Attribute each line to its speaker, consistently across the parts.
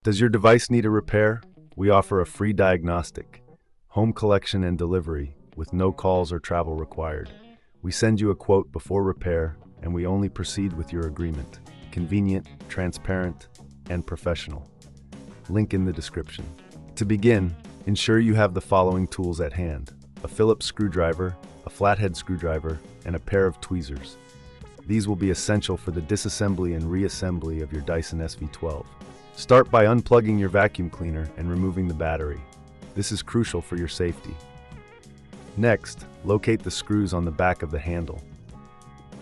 Speaker 1: Does your device need a repair? We offer a free diagnostic, home collection and delivery, with no calls or travel required. We send you a quote before repair, and we only proceed with your agreement. Convenient, transparent, and professional. Link in the description. To begin, ensure you have the following tools at hand: a Phillips screwdriver, a flathead screwdriver, and a pair of tweezers. These will be essential for the disassembly and reassembly of your Dyson SV12. Start by unplugging your vacuum cleaner and removing the battery. This is crucial for your safety. Next, locate the screws on the back of the handle.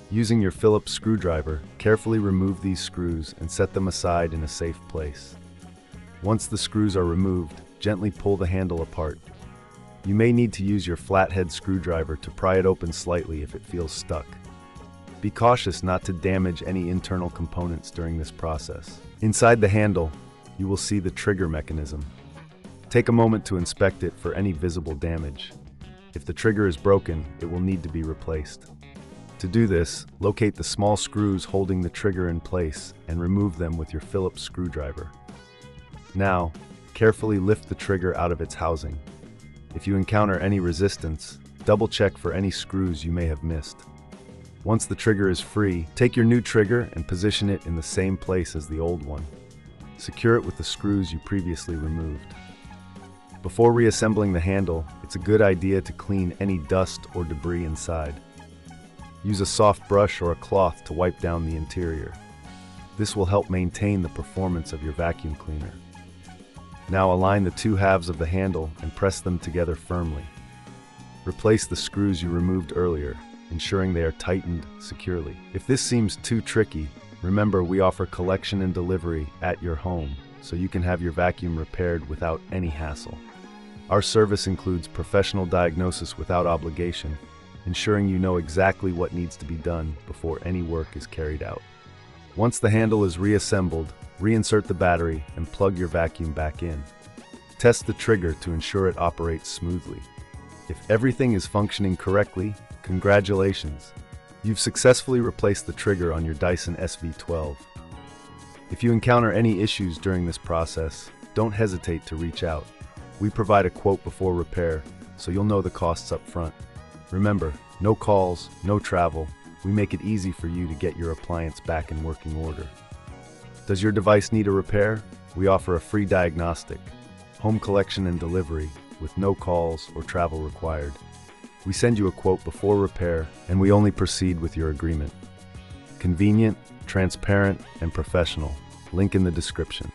Speaker 1: Using your Phillips screwdriver, carefully remove these screws and set them aside in a safe place. Once the screws are removed, gently pull the handle apart. You may need to use your flathead screwdriver to pry it open slightly if it feels stuck. Be cautious not to damage any internal components during this process. Inside the handle, you will see the trigger mechanism. Take a moment to inspect it for any visible damage. If the trigger is broken, it will need to be replaced. To do this, locate the small screws holding the trigger in place and remove them with your Phillips screwdriver. Now, carefully lift the trigger out of its housing. If you encounter any resistance, double-check for any screws you may have missed. Once the trigger is free, take your new trigger and position it in the same place as the old one. Secure it with the screws you previously removed. Before reassembling the handle, it's a good idea to clean any dust or debris inside. Use a soft brush or a cloth to wipe down the interior. This will help maintain the performance of your vacuum cleaner. Now align the two halves of the handle and press them together firmly. Replace the screws you removed earlier, ensuring they are tightened securely. If this seems too tricky, remember we offer collection and delivery at your home, so you can have your vacuum repaired without any hassle. Our service includes professional diagnosis without obligation, ensuring you know exactly what needs to be done before any work is carried out. Once the handle is reassembled, reinsert the battery and plug your vacuum back in. Test the trigger to ensure it operates smoothly. If everything is functioning correctly, congratulations! You've successfully replaced the trigger on your Dyson SV12. If you encounter any issues during this process, don't hesitate to reach out. We provide a quote before repair, so you'll know the costs up front. Remember, no calls, no travel. We make it easy for you to get your appliance back in working order. Does your device need a repair? We offer a free diagnostic, home collection and delivery, with no calls or travel required. We send you a quote before repair, and we only proceed with your agreement. Convenient, transparent, and professional. Link in the description.